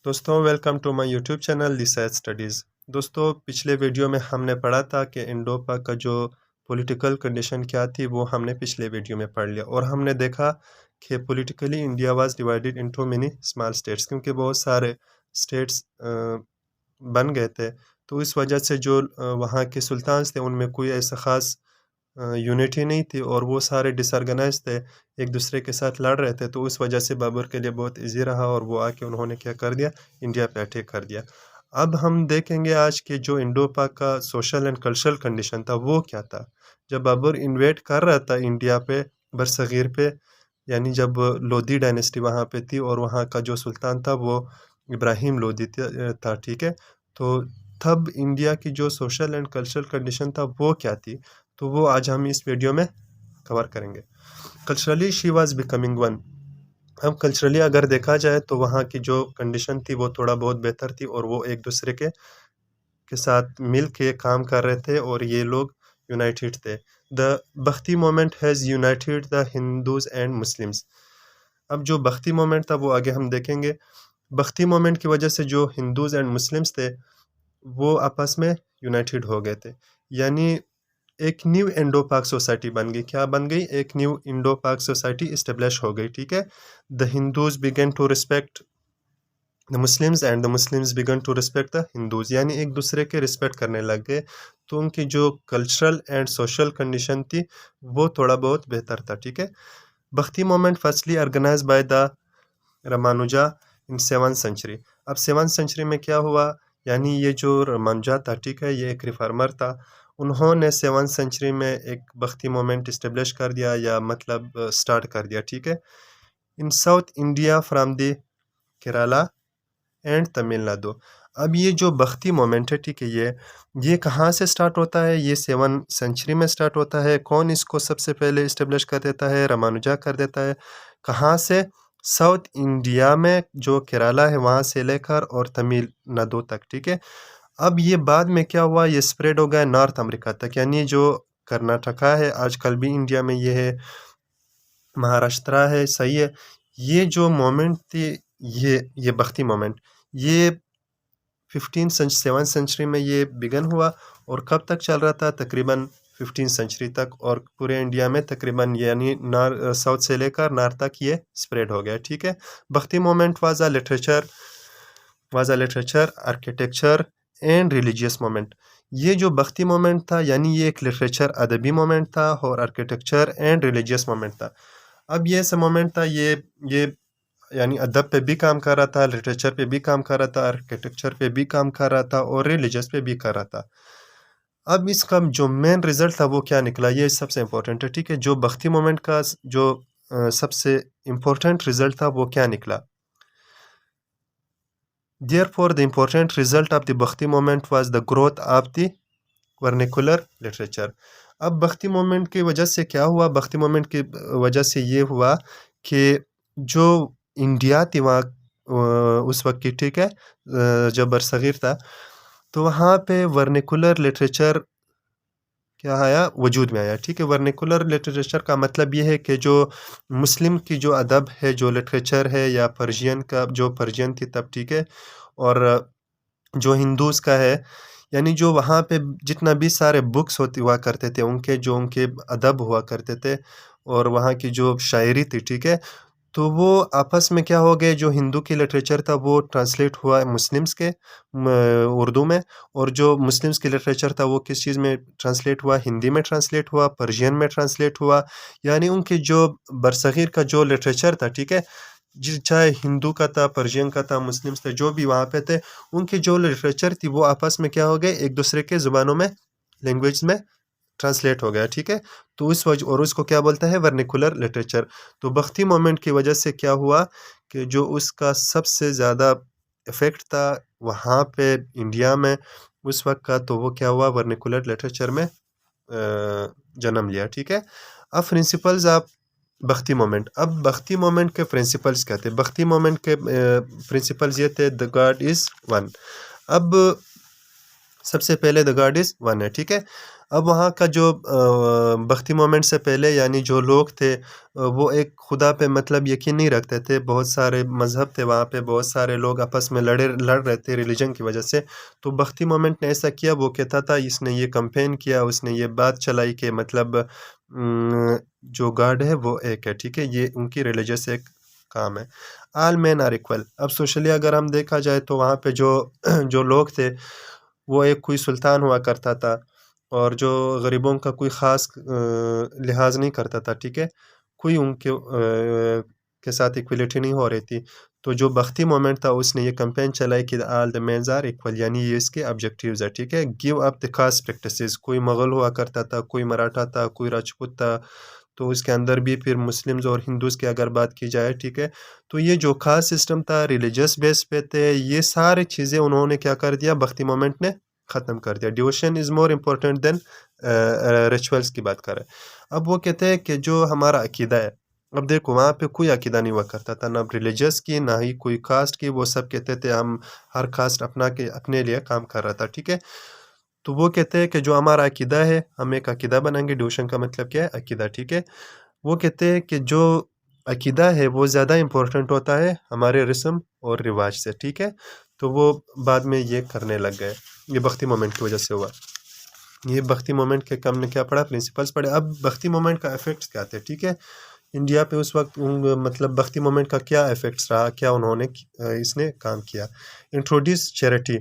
दोस्तों welcome to my YouTube channel research studies. दोस्तों पिछले वीडियो में हमने पढ़ा था कि इंडो पाक का जो पॉलिटिकल कंडीशन क्या थी वो हमने पिछले वीडियो में पढ़ लिया और हमने देखा कि politically India was divided into many small states, क्योंकि बहुत सारे स्टेट्स बन गए थे। तो इस वजह से जो वहाँ के सुल्तान्स थे उनमें कोई ऐसा ख़ास यूनिटी नहीं थी और वो सारे डिसऑर्गेनाइज थे, एक दूसरे के साथ लड़ रहे थे। तो उस वजह से बाबर के लिए बहुत इजी रहा और वो आके उन्होंने क्या कर दिया, इंडिया पे अटैक कर दिया। अब हम देखेंगे आज के जो इंडो पाक का सोशल एंड कल्चरल कंडीशन था वो क्या था। जब बाबर इन्वेड कर रहा था इंडिया पे, बरसगीर पे, यानी जब लोधी डायनेस्टी वहाँ पे थी और वहाँ का जो सुल्तान था वो इब्राहिम लोधी था, ठीक है। तो तब इंडिया की जो सोशल एंड कल्चरल कंडीशन था वो क्या थी, तो वो आज हम इस वीडियो में कवर करेंगे। Culturally she was becoming one. अब कल्चरली अगर देखा जाए तो वहाँ की जो कंडीशन थी वो थोड़ा बहुत बेहतर थी और वो एक दूसरे के साथ मिल के काम कर रहे थे और ये लोग यूनाइटेड थे। The Bhakti moment has united the Hindus and Muslims. अब जो बख्ती मोमेंट था वो आगे हम देखेंगे। बख्ती मोमेंट की वजह से जो हिंदूज एंड मुस्लिम्स थे वो आपस में यूनाइटेड हो गए थे, यानी एक न्यू इंडो पाक सोसाइटी बन गई। क्या बन गई? एक new Indo Pak society establish हो गई, ठीक है। The Hindus began to respect the Muslims and the Muslims began to respect the Hindus, यानी एक दूसरे के रिस्पेक्ट करने लग गए। तो उनकी जो कल्चरल एंड सोशल कंडीशन थी वो थोड़ा बहुत बेहतर था, ठीक है। Bhakti moment firstly organise by the Ramanuja in 7th century. अब 7th सेंचुरी में क्या हुआ, यानी ये जो रामानुजा था, ठीक है, ये एक रिफार्मर था। उन्होंने 7th सेंचुरी में एक बख्ती मोमेंट इस्टेब्लिश कर दिया, या मतलब स्टार्ट कर दिया, ठीक है। In South India from the Kerala and Tamil Nadu. अब ये जो बख्ती मोमेंट है, ठीक है, ये कहाँ से स्टार्ट होता है? ये 7th सेंचुरी में स्टार्ट होता है। कौन इसको सबसे पहले इस्टेब्लिश कर देता है? रामानुजा कर देता है। कहाँ से? साउथ इंडिया में, जो केरला है वहाँ से लेकर और तमिलनाडु तक, ठीक है। अब ये बाद में क्या हुआ, ये स्प्रेड हो गया नॉर्थ अमेरिका तक, यानी जो कर्नाटका है आजकल भी इंडिया में ये है, महाराष्ट्र है, सही है। ये जो मोमेंट थी, ये बख्ती मोमेंट, ये 7th सेंचुरी में ये बिगन हुआ और कब तक चल रहा था? तकरीबन 15th सेंचुरी तक, और पूरे इंडिया में तकरीबन यानी साउथ से लेकर नॉर्थ तक ये स्प्रेड हो गया, ठीक है। Bhakti moment was a literature architecture and religious moment. ये जो बख्ती मोमेंट था, यानी ये एक लिटरेचर अदबी मोमेंट था और आर्किटेक्चर एंड रिलीजियस मोमेंट था। अब ये ऐसा मोमेंट था, ये यानी अदब पे भी काम कर रहा था, लिटरेचर पे भी काम कर रहा था, आर्किटेक्चर पे भी काम कर रहा था और रिलीजियस पे भी कर रहा था। अब इसका जो मेन रिजल्ट था वो क्या निकला, ये सबसे इम्पोर्टेंट है, ठीक है। जो बख्ती मोमेंट का जो सबसे इम्पोर्टेंट रिजल्ट था वो क्या निकला? Therefore, the important result of the Bhakti movement was the growth of the vernacular literature. अब बख्ती मोमेंट की वजह से क्या हुआ? बख्ती मोमेंट की वजह से ये हुआ कि जो इंडिया थी वहाँ उस वक्त की, ठीक है, जब बरसगीर था, तो वहाँ पे वर्निकुलर लिटरेचर क्या आया, वजूद में आया, ठीक है। वर्निकुलर लिटरेचर का मतलब ये है कि जो मुस्लिम की जो अदब है, जो लिटरेचर है, या पर्शियन का, जो पर्शियन थी तब, ठीक है, और जो हिंदूज़ का है, यानी जो वहाँ पे जितना भी सारे बुक्स होती हुआ करते थे, उनके अदब हुआ करते थे और वहाँ की जो शायरी थी, ठीक है, तो वो आपस में क्या हो गए, जो हिंदू की लिटरेचर था वो ट्रांसलेट हुआ मुस्लिम्स के उर्दू में, और जो मुस्लिम्स की लिटरेचर था वो किस चीज़ में ट्रांसलेट हुआ? हिंदी में ट्रांसलेट हुआ, पर्शियन में ट्रांसलेट हुआ। यानी उनकी जो बरसगीर का जो लिटरेचर था, ठीक है, चाहे हिंदू का था, पर्शियन का था, मुस्लिम्स थे, जो भी वहाँ पे थे, उनकी जो लिटरेचर थी वो आपस में क्या हो गए, एक दूसरे के ज़ुबानों में, लैंग्वेज में ट्रांसलेट हो गया, ठीक है। तो उस वजह, और उसको क्या बोलता है? Vernacular literature. तो बख्ती मोमेंट की वजह से क्या हुआ कि जो उसका सबसे ज़्यादा इफ़ेक्ट था वहाँ पे इंडिया में उस वक्त का, तो वो क्या हुआ, वर्निकुलर लिटरेचर में जन्म लिया, ठीक है। अब प्रिंसिपल्स ऑफ बख्ती मोमेंट। अब बख्ती मोमेंट के प्रिंसिपल्स क्या थे? बख्ती मोमेंट के प्रिंसिपल्स ये थे, द गॉड इज़ वन। अब सबसे पहले द गॉड इज़ वन है, ठीक है। अब वहाँ का जो बख्ती मोमेंट से पहले यानी जो लोग थे वो एक खुदा पे मतलब यकीन नहीं रखते थे। बहुत सारे मज़हब थे वहाँ पे, बहुत सारे लोग आपस में लड़ रहे थे रिलीजन की वज़ह से। तो बख्ती मोमेंट ने ऐसा किया, वो कहता था इसने ये कैम्पेन किया, उसने ये बात चलाई कि मतलब जो गॉड है वो एक है, ठीक है? ये उनकी रिलीजियस एक काम है। All men are equal. अब सोशली अगर हम देखा जाए तो वहाँ पे जो जो लोग थे वो एक कोई सुल्तान हुआ करता था और जो गरीबों का कोई ख़ास लिहाज़ नहीं करता था, ठीक है? कोई उनके के साथ इक्वलिटी नहीं हो रही थी। तो जो बख्ती मोमेंट था उसने ये कैम्पेन चलाई कि all the mens are equal, यानी ये इसके ऑब्जेक्टिव्स है, ठीक है? Give up the caste practices. कोई मुग़ल हुआ करता था, कोई मराठा था, कोई राजपूत था, तो उसके अंदर भी फिर मुस्लिम्स और हिंदूज़ की अगर बात की जाए, ठीक है? तो ये जो कास्ट सिस्टम था रिलीजियस बेस पे थे, ये सारी चीज़ें उन्होंने क्या कर दिया, बख्ती मोमेंट ने ख़त्म कर दिया। Devotion is more important then rituals की बात करें। अब वो कहते हैं कि जो हमारा अकीदा है, अब देखो वहाँ पे कोई अकीदा नहीं हुआ करता था, ना रिलीजियस की, ना ही कोई कास्ट की, वो सब कहते थे हम हर कास्ट अपने लिए काम कर रहा था, ठीक है? तो वो कहते हैं कि जो हमारा अकीदा है, हम एक अकीदा बनाएँगे, डिवोशन का मतलब क्या है? अकीदा, ठीक है? वो कहते हैं कि जो अकीदा है वो ज़्यादा इम्पोर्टेंट होता है हमारे रस्म और रिवाज से, ठीक है? तो वो बाद में ये करने लग गए, ये बख्ती मोमेंट की वजह से हुआ। ये बख्ती मोमेंट के हमने क्या पढ़ा, प्रिंसिपल्स पढ़े। अब बख्ती मोमेंट का इफ़ेक्ट्स क्या थे, ठीक है? इंडिया पे उस वक़्त मतलब बख्ती मोमेंट का क्या इफ़ेक्ट्स रहा, क्या उन्होंने इसने काम किया। Introduce charity.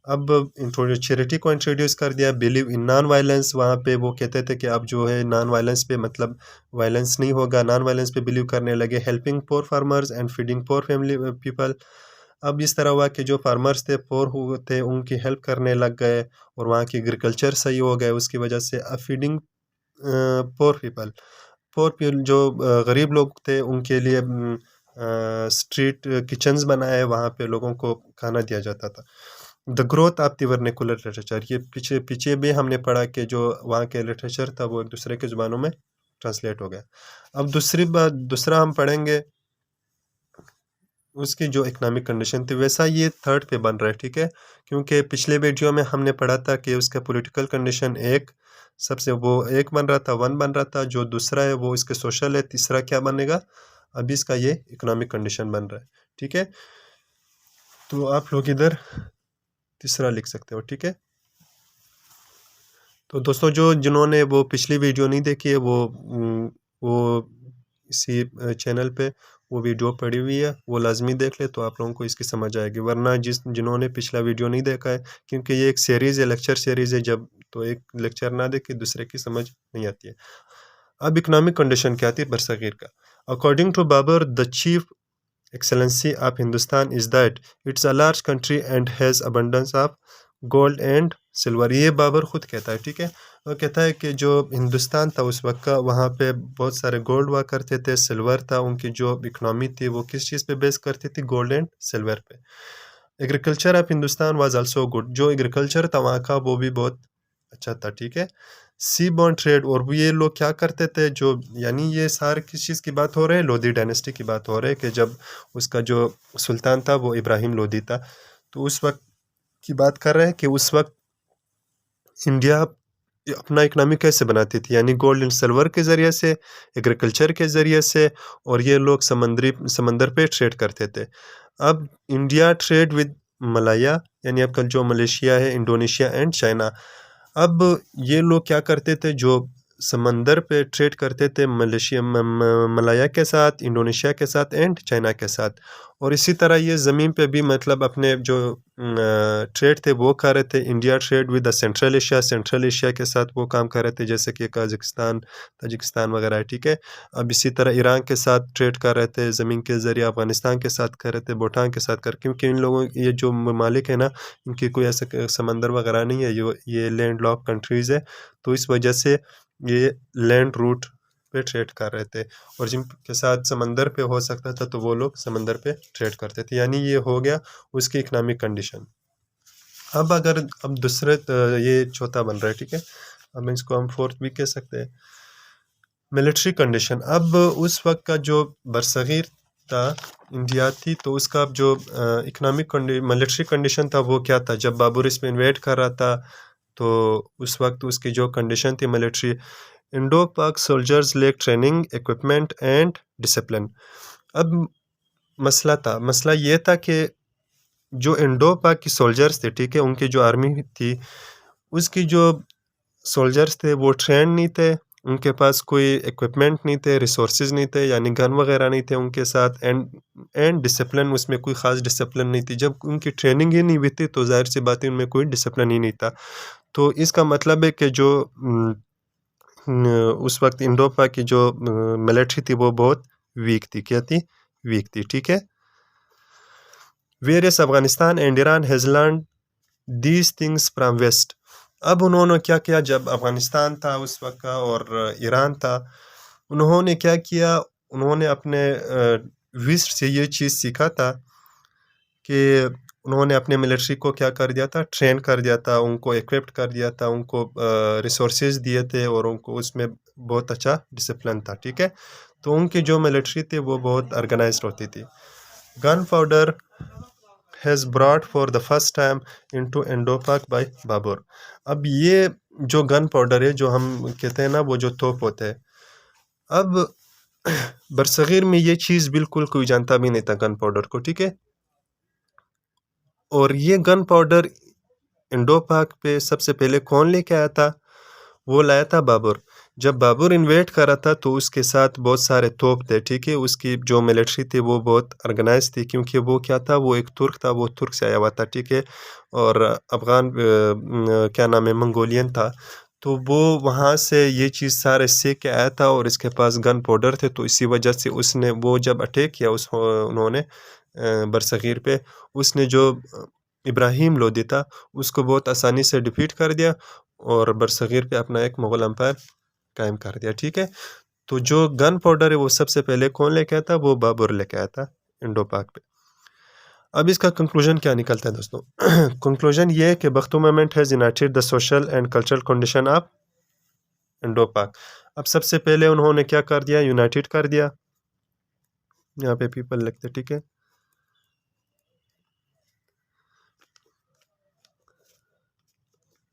अब चैरिटी को इंट्रोड्यूस कर दिया, बिलीव इन नॉन वायलेंस। वहाँ पे वो कहते थे कि अब जो है नॉन वायलेंस पे मतलब वायलेंस नहीं होगा, नॉन वायलेंस पे बिलीव करने लगे। Helping poor farmers and feeding poor family people. अब इस तरह हुआ कि जो फार्मर्स थे, पुअर हुए थे, उनकी हेल्प करने लग गए और वहाँ की एग्रीकल्चर सही हो गए उसकी वजह से। अब फीडिंग पुअर पीपल, जो गरीब लोग थे उनके लिए स्ट्रीट किचन्स बनाए, वहाँ पे लोगों को खाना दिया जाता था। The growth of the vernacular literature, ये पीछे पीछे भी हमने पढ़ा कि जो वहाँ के लिटरेचर था वो एक दूसरे की ज़ुबानों में ट्रांसलेट हो गया। अब दूसरा हम पढ़ेंगे उसकी जो इकोनॉमिक कंडीशन थी, वैसा ये थर्ड पे बन रहा है, ठीक है? क्योंकि पिछले वीडियो में हमने पढ़ा था कि उसका पॉलिटिकल कंडीशन एक सबसे वो एक बन रहा था, वन बन रहा था, जो दूसरा है वो इसके सोशल है, तीसरा क्या बनेगा? अभी इसका ये इकोनॉमिक कंडीशन बन रहा है, ठीक है? तो आप लोग इधर तीसरा लिख सकते हो, ठीक है? तो दोस्तों जिन्होंने वो पिछली वीडियो नहीं देखी है वो इसी चैनल पे वो वीडियो पड़ी हुई है, वो लाज़मी देख ले तो आप लोगों को इसकी समझ आएगी। वरना जिन्होंने पिछला वीडियो नहीं देखा है, क्योंकि ये एक सीरीज़ है, लेक्चर सीरीज़ है, जब तो एक लेक्चर ना देखे दूसरे की समझ नहीं आती है। अब इकोनॉमिक कंडीशन क्या थी बरसगीर का? According to Babur the chief excellency of Hindustan is that it's a large country and has abundance of gold and silver। ये बाबर खुद कहता है, ठीक है? वो कहता है कि जो हिंदुस्तान था उस वक्त का, वहाँ पे बहुत सारे गोल्ड हुआ करते थे, सिल्वर था। उनकी जो इकनॉमी थी वो किस चीज़ पे बेस करती थी? गोल्ड एंड सिल्वर पे। Agriculture of Hindustan was also good. जो एग्रीकल्चर था वहाँ का वो भी बहुत अच्छा था, ठीक है? सी बॉन्ड ट्रेड, और वो ये लोग क्या करते थे जो यानी ये सारे किस चीज़ की बात हो रही है? लोधी डायनेस्टी की बात हो रही है कि जब उसका जो सुल्तान था वो इब्राहिम लोधी था। तो उस वक्त की बात कर रहे हैं कि उस वक्त इंडिया अपना इकनॉमी कैसे बनाती थी, यानी गोल्ड एंड सिल्वर के ज़रिए से, एग्रीकल्चर के ज़रिए से, और ये लोग समंदर पे ट्रेड करते थे। अब इंडिया ट्रेड विद मलाया, यानी अब कल जो मलेशिया है, इंडोनेशिया एंड चाइना। अब ये लोग क्या करते थे, जो समंदर पे ट्रेड करते थे मलेशिया मलाया के साथ, इंडोनेशिया के साथ एंड चाइना के साथ। और इसी तरह ये ज़मीन पे भी मतलब अपने जो ट्रेड थे वो कर रहे थे। India trade with the central Asia के साथ वो काम कर रहे थे, जैसे कि कजाकिस्तान, ताजिकिस्तान वगैरह, ठीक है? अब इसी तरह ईरान के साथ ट्रेड कर रहे थे ज़मीन के ज़रिए, अफ़गानिस्तान के साथ कर रहे थे, भूटान के साथ कर, क्योंकि इन लोगों ये जो ममालिक है ना, इनकी कोई ऐसा समंदर वगैरह नहीं है, ये लैंड लॉक कंट्रीज़ है। तो इस वजह से ये लैंड रूट पे ट्रेड कर रहे थे, और जिनके साथ समंदर पे हो सकता था तो वो लोग समंदर पे ट्रेड करते थे। यानी ये हो गया उसकी इकोनॉमिक कंडीशन। अब दूसरे ये चौथा बन रहा है, ठीक है? अब इसको हम फोर्थ भी कह सकते हैं। Military condition. अब उस वक्त का जो बरसगीर था, इंडिया थी, तो उसका जो इकोनॉमिक मिलिट्री कंडीशन था वो क्या था? जब बाबर इसमें इन्वेट कर रहा था तो उस वक्त उसकी जो कंडीशन थी मिलिट्री, इंडो पाक soldiers lake training equipment and discipline. अब मसला ये था कि जो इंडो पाक की सोल्जर्स थे, ठीक है, उनकी जो आर्मी थी, उसकी जो सोल्जर्स थे वो ट्रेंड नहीं थे, उनके पास कोई इक्विपमेंट नहीं थे, रिसोर्सेज नहीं थे, यानी गन वगैरह नहीं थे उनके साथ, एंड डिसिप्लिन, उसमें कोई ख़ास डिसिप्लिन नहीं थी। जब उनकी ट्रेनिंग ही नहीं हुई थी तो ज़ाहिर सी बात है उनमें कोई डिसिप्लिन ही नहीं था। तो इसका मतलब है कि जो उस वक्त इंडोपा की जो मिलिट्री थी वो बहुत वीक थी। क्या थी? वीक थी, ठीक है। Various Afghanistan and Iran has learned these things from west. अब उन्होंने क्या किया, जब अफगानिस्तान था उस वक्त का और ईरान था, उन्होंने क्या किया, उन्होंने अपने वेस्ट से ये चीज़ सीखा था कि उन्होंने अपने मिलिट्री को क्या कर दिया था, ट्रेन कर दिया था, उनको इक्विप्ड कर दिया था, उनको रिसोर्सेज दिए थे और उनको उसमें बहुत अच्छा डिसिप्लिन था, ठीक है। तो उनकी जो मिलिट्री थी वो बहुत ऑर्गेनाइज्ड होती थी। Gun powder has brought for the first time into Indo-Pak by Babur. अब ये जो गन पाउडर है, जो हम कहते हैं ना, वो जो तोप होते हैं, अब बरसगीर में ये चीज़ बिल्कुल कोई जानता भी नहीं था गन पाउडर को, ठीक है। और ये गन पाउडर इंडो पाक पे सबसे पहले कौन लेके आया था? वो लाया था बाबर। जब बाबर इन्वेड करा था तो उसके साथ बहुत सारे तोप थे, ठीक है। उसकी जो मिलिट्री थी वो बहुत ऑर्गेनाइज थी, क्योंकि वो क्या था, वो एक तुर्क था, वो तुर्क से आया हुआ था, ठीक है। और अफ़गान क्या नाम है, मंगोलियन था। तो वो वहाँ से ये चीज़ सारे सीख के आया था और इसके पास गन पाउडर थे, तो इसी वजह से उसने वो जब अटैक किया उन्होंने बरसगीर पे, उसने जो इब्राहिम लोदी था उसको बहुत आसानी से डिफीट कर दिया और बरसगीर पे अपना एक मुग़ल एम्पायर कायम कर दिया, ठीक है। तो जो गन पाउडर है वो सबसे पहले कौन लेके आया था? वो बाबर लेके आया था इंडो पाक पे। अब इसका कंक्लूजन क्या निकलता है दोस्तों? कंक्लूजन ये है कि Bhakti movement has united the social and cultural condition of Indo Pak. अब सबसे पहले उन्होंने क्या कर दिया? यूनाइटेड कर दिया। यहाँ पे पीपल लिखते, ठीक है।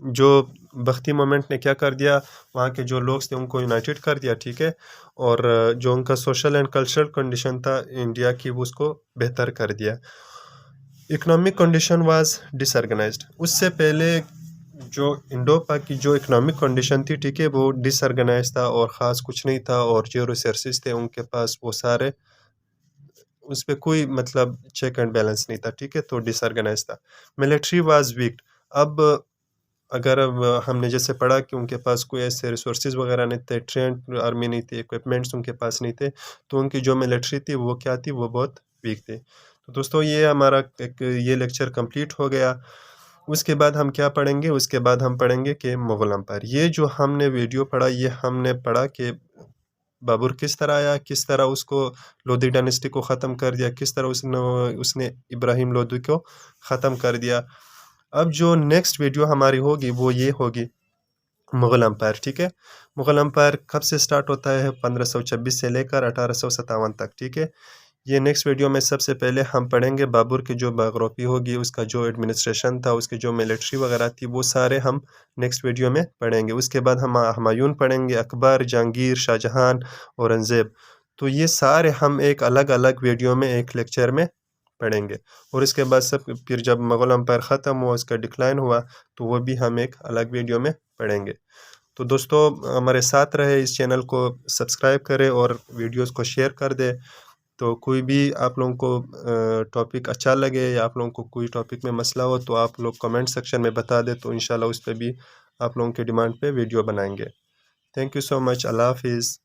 जो बख्ती मूवमेंट ने क्या कर दिया, वहाँ के जो लोग थे उनको यूनाइटेड कर दिया, ठीक है। और जो उनका सोशल एंड कल्चरल कंडीशन था इंडिया की, वो उसको बेहतर कर दिया। Economic condition was disorganised. उससे पहले जो इंडो पाक की जो इकोनॉमिक कंडीशन थी, ठीक है, वो डिसऑर्गेनाइज था और ख़ास कुछ नहीं था, और जो रिसोर्सेज थे उनके पास वो सारे, उस पे कोई मतलब चेक एंड बैलेंस नहीं था, ठीक है। तो डिसऑर्गेनाइज था। Military was weak. अब अगर अब हमने जैसे पढ़ा कि उनके पास कोई ऐसे रिसोर्सेज वगैरह नहीं थे, ट्रेंड आर्मी नहीं थी, इक्विपमेंट्स उनके पास नहीं थे, तो उनकी जो मिलिट्री थी वो क्या थी, वो बहुत वीक थी। तो दोस्तों ये हमारा एक ये लेक्चर कंप्लीट हो गया। उसके बाद हम क्या पढ़ेंगे? उसके बाद हम पढ़ेंगे कि मुग़ल एम्पायर। ये जो हमने वीडियो पढ़ा, ये हमने पढ़ा कि बाबर किस तरह आया, किस तरह उसको लोदी डायनेस्टी को ख़त्म कर दिया, किस तरह उसने इब्राहिम लोदी को ख़त्म कर दिया। अब जो नेक्स्ट वीडियो हमारी होगी वो ये होगी मुग़ल एम्पायर, ठीक है। मुग़ल एम्पायर कब से स्टार्ट होता है? 1526 से लेकर 1857 तक, ठीक है। ये नेक्स्ट वीडियो में सबसे पहले हम पढ़ेंगे बाबर की जो बायोग्राफी होगी, उसका जो एडमिनिस्ट्रेशन था, उसकी जो मिलिट्री वगैरह थी, वो सारे हम नेक्स्ट वीडियो में पढ़ेंगे। उसके बाद हम हुमायूं पढ़ेंगे, अकबर, जहांगीर, शाहजहां, औरंगज़ेब। तो ये सारे हम एक अलग-अलग वीडियो में, एक लेक्चर में पढ़ेंगे। और इसके बाद सब फिर जब मुग़ल एम्पायर ख़त्म हुआ, उसका डिक्लाइन हुआ, तो वो भी हम एक अलग वीडियो में पढ़ेंगे। तो दोस्तों हमारे साथ रहे, इस चैनल को सब्सक्राइब करें और वीडियोज़ को शेयर कर दें। तो कोई भी आप लोगों को टॉपिक अच्छा लगे या आप लोगों को कोई टॉपिक में मसला हो तो आप लोग कमेंट सेक्शन में बता दें, तो इंशाल्लाह उस पे भी आप लोगों की डिमांड पे वीडियो बनाएंगे। Thank you so much. अल्लाह हाफ़िज़।